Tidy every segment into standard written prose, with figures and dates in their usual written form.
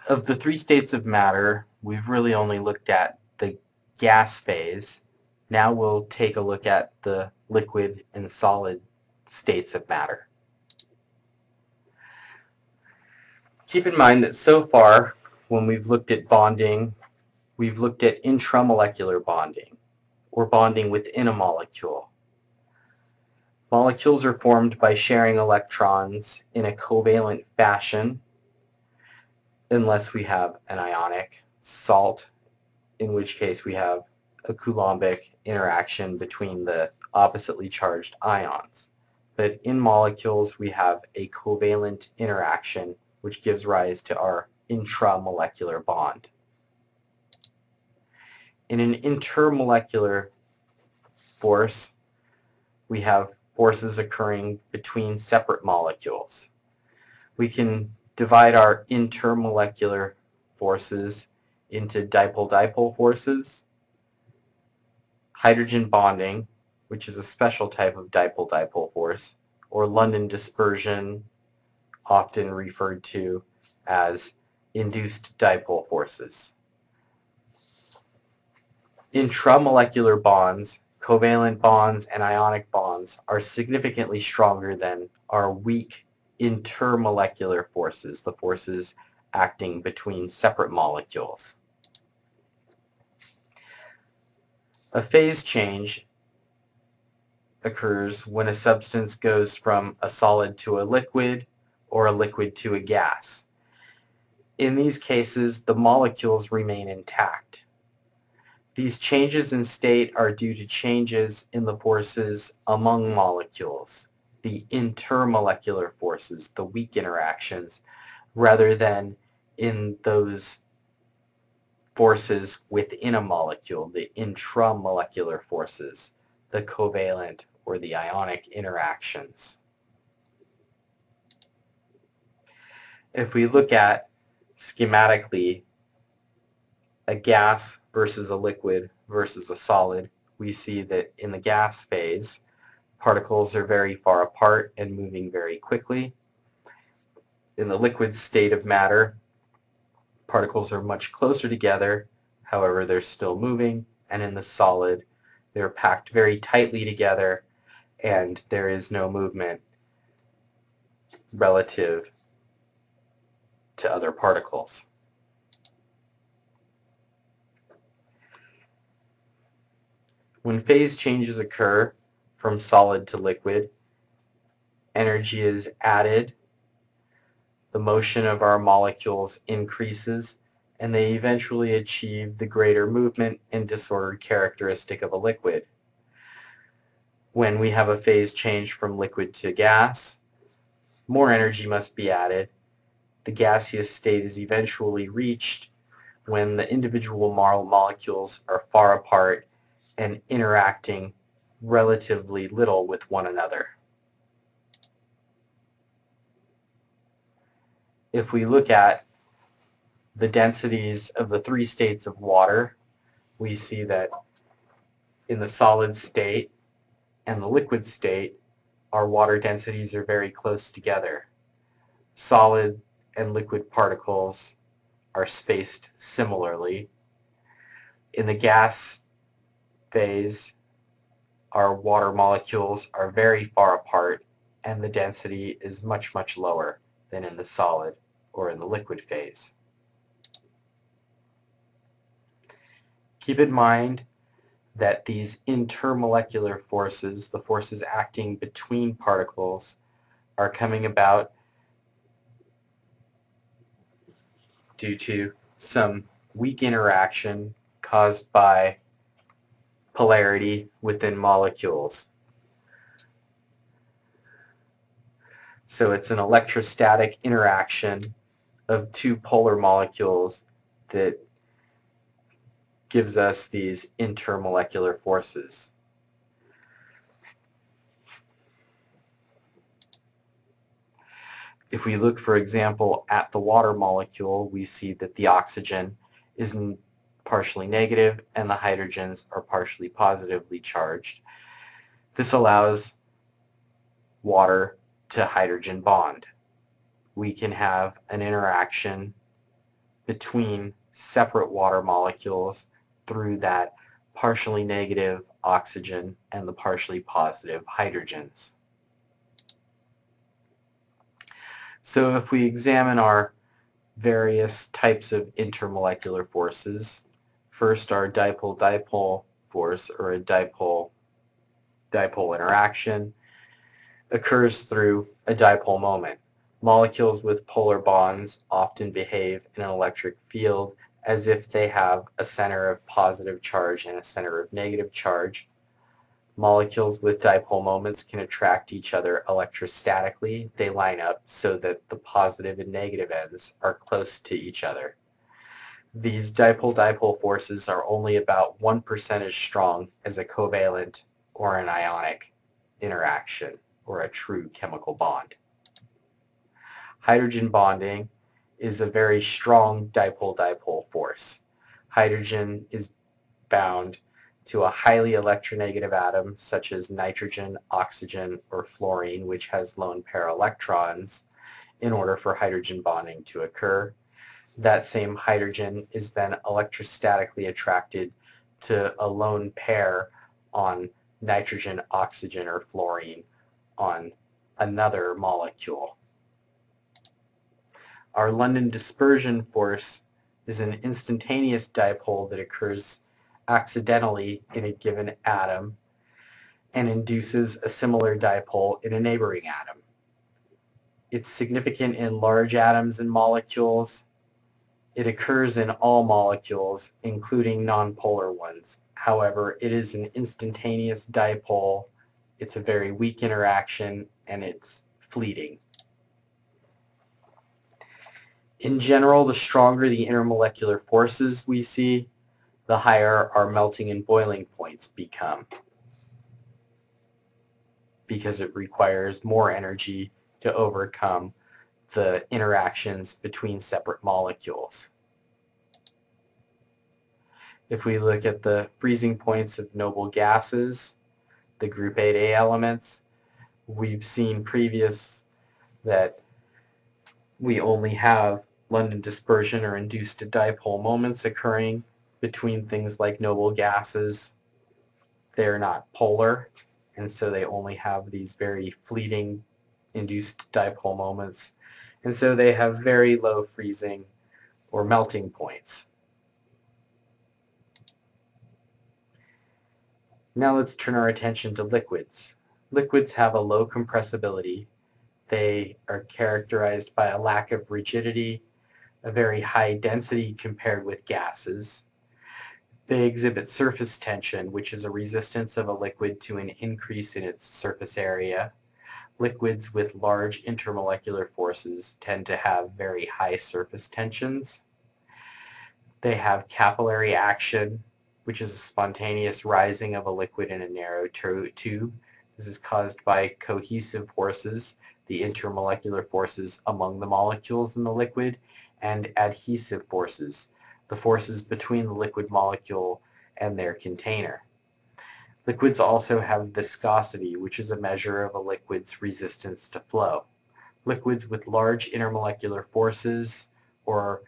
Of the three states of matter, we've really only looked at the gas phase. Now we'll take a look at the liquid and solid states of matter. Keep in mind that so far, when we've looked at bonding, we've looked at intramolecular bonding, or bonding within a molecule. Molecules are formed by sharing electrons in a covalent fashion, unless we have an ionic salt, in which case we have a Coulombic interaction between the oppositely charged ions. But in molecules, we have a covalent interaction, which gives rise to our intramolecular bond. In an intermolecular force, we have forces occurring between separate molecules. We can divide our intermolecular forces into dipole-dipole forces, hydrogen bonding, which is a special type of dipole-dipole force, or London dispersion, often referred to as induced dipole forces. Intramolecular bonds, covalent bonds, and ionic bonds are significantly stronger than our weak intermolecular forces, the forces acting between separate molecules. A phase change occurs when a substance goes from a solid to a liquid or a liquid to a gas. In these cases, the molecules remain intact. These changes in state are due to changes in the forces among molecules, the intermolecular forces, the weak interactions, rather than in those forces within a molecule, the intramolecular forces, the covalent or the ionic interactions. If we look at schematically a gas versus a liquid versus a solid, we see that in the gas phase, particles are very far apart and moving very quickly. In the liquid state of matter, particles are much closer together, however they're still moving, and in the solid, they're packed very tightly together and there is no movement relative to other particles. When phase changes occur from solid to liquid, energy is added, the motion of our molecules increases, and they eventually achieve the greater movement and disordered characteristic of a liquid. When we have a phase change from liquid to gas, more energy must be added. The gaseous state is eventually reached when the individual molecules are far apart and interacting relatively little with one another. If we look at the densities of the three states of water, we see that in the solid state and the liquid state, our water densities are very close together. Solid and liquid particles are spaced similarly. In the gas phase, our water molecules are very far apart and the density is much, much lower than in the solid or in the liquid phase. Keep in mind that these intermolecular forces, the forces acting between particles, are coming about due to some weak interaction caused by polarity within molecules. So it's an electrostatic interaction of two polar molecules that gives us these intermolecular forces. If we look, for example, at the water molecule, we see that the oxygen is partially negative and the hydrogens are partially positively charged. This allows water to hydrogen bond. We can have an interaction between separate water molecules through that partially negative oxygen and the partially positive hydrogens. So if we examine our various types of intermolecular forces, first our dipole-dipole force, or a dipole-dipole interaction, occurs through a dipole moment. Molecules with polar bonds often behave in an electric field as if they have a center of positive charge and a center of negative charge. Molecules with dipole moments can attract each other electrostatically. They line up so that the positive and negative ends are close to each other. These dipole-dipole forces are only about 1% as strong as a covalent or an ionic interaction, or a true chemical bond. Hydrogen bonding is a very strong dipole-dipole force. Hydrogen is bound to a highly electronegative atom such as nitrogen, oxygen, or fluorine, which has lone pair electrons, in order for hydrogen bonding to occur. That same hydrogen is then electrostatically attracted to a lone pair on nitrogen, oxygen, or fluorine on another molecule. Our London dispersion force is an instantaneous dipole that occurs accidentally in a given atom and induces a similar dipole in a neighboring atom. It's significant in large atoms and molecules. It occurs in all molecules, including nonpolar ones. However, it is an instantaneous dipole. It's a very weak interaction, and it's fleeting. In general, the stronger the intermolecular forces we see, the higher our melting and boiling points become, because it requires more energy to overcome the interactions between separate molecules. If we look at the freezing points of noble gases, the group 8A elements, we've seen previous that we only have London dispersion or induced dipole moments occurring between things like noble gases. They're not polar, and so they only have these very fleeting induced dipole moments, and so they have very low freezing or melting points. Now let's turn our attention to liquids. Liquids have a low compressibility. They are characterized by a lack of rigidity, a very high density compared with gases. They exhibit surface tension, which is a resistance of a liquid to an increase in its surface area. Liquids with large intermolecular forces tend to have very high surface tensions. They have capillary action, which is a spontaneous rising of a liquid in a narrow tube. This is caused by cohesive forces, the intermolecular forces among the molecules in the liquid, and adhesive forces, the forces between the liquid molecule and their container. Liquids also have viscosity, which is a measure of a liquid's resistance to flow. Liquids with large intermolecular forces or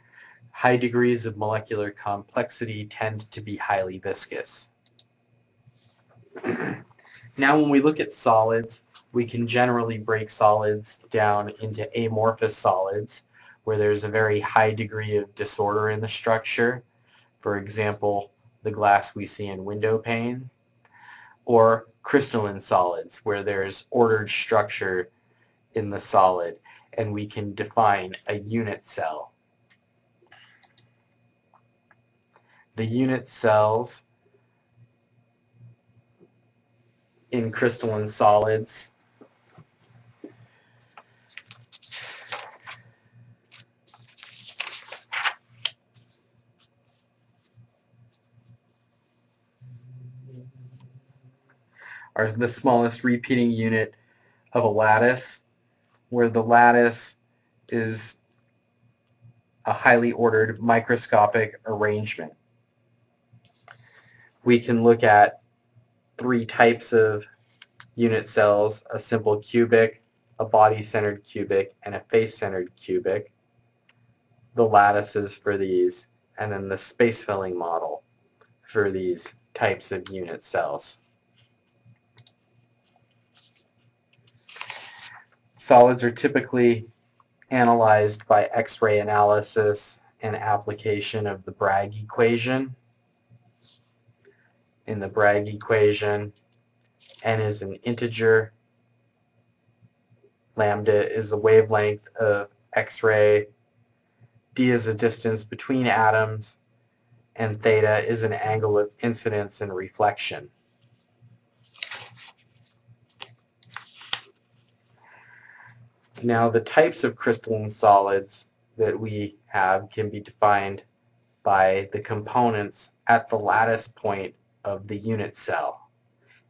high degrees of molecular complexity tend to be highly viscous. Now when we look at solids, we can generally break solids down into amorphous solids, where there's a very high degree of disorder in the structure. For example, the glass we see in window pane. Or crystalline solids, where there's ordered structure in the solid, and we can define a unit cell. The unit cells in crystalline solids are the smallest repeating unit of a lattice, where the lattice is a highly ordered microscopic arrangement. We can look at three types of unit cells: a simple cubic, a body-centered cubic, and a face-centered cubic. the lattices for these, and then the space-filling model for these types of unit cells. Solids are typically analyzed by X-ray analysis and application of the Bragg equation. In the Bragg equation, n is an integer, lambda is the wavelength of X-ray, d is the distance between atoms, and theta is an angle of incidence and reflection. Now, the types of crystalline solids that we have can be defined by the components at the lattice point of the unit cell.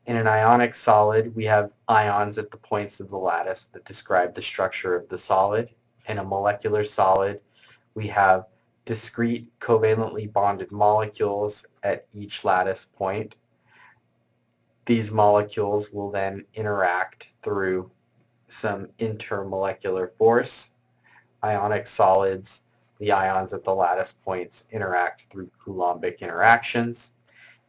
In an ionic solid, we have ions at the points of the lattice that describe the structure of the solid. In a molecular solid, we have discrete covalently bonded molecules at each lattice point. These molecules will then interact through some intermolecular force. Ionic solids, the ions at the lattice points interact through Coulombic interactions.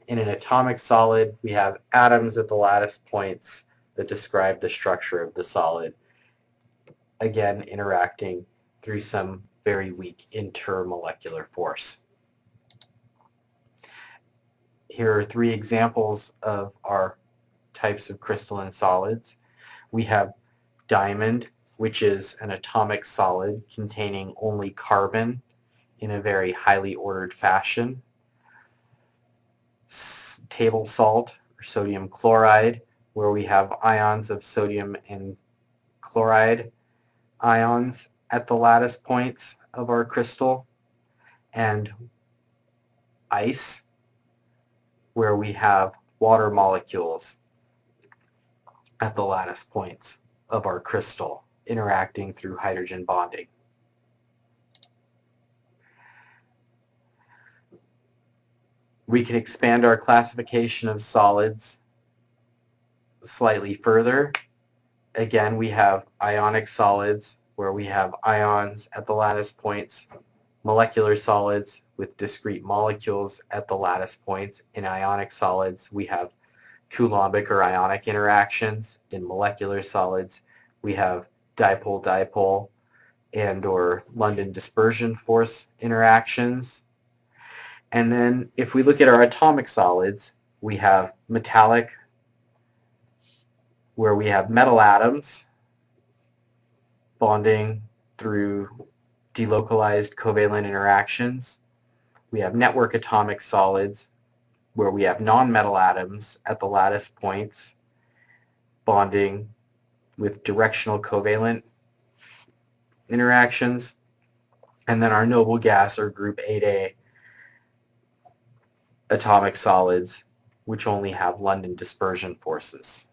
In an atomic solid, we have atoms at the lattice points that describe the structure of the solid, again interacting through some very weak intermolecular force. Here are three examples of our types of crystalline solids. We have diamond, which is an atomic solid containing only carbon in a very highly ordered fashion. Table salt, or sodium chloride, where we have ions of sodium and chloride ions at the lattice points of our crystal. And ice, where we have water molecules at the lattice points of our crystal interacting through hydrogen bonding. We can expand our classification of solids slightly further. Again, we have ionic solids where we have ions at the lattice points, molecular solids with discrete molecules at the lattice points. In ionic solids, we have Coulombic or ionic interactions. In molecular solids, we have dipole-dipole and or London dispersion force interactions. And then if we look at our atomic solids, we have metallic, where we have metal atoms bonding through delocalized covalent interactions. We have network atomic solids, where we have non-metal atoms at the lattice points bonding with directional covalent interactions. And then our noble gas, or group 8A atomic solids, which only have London dispersion forces.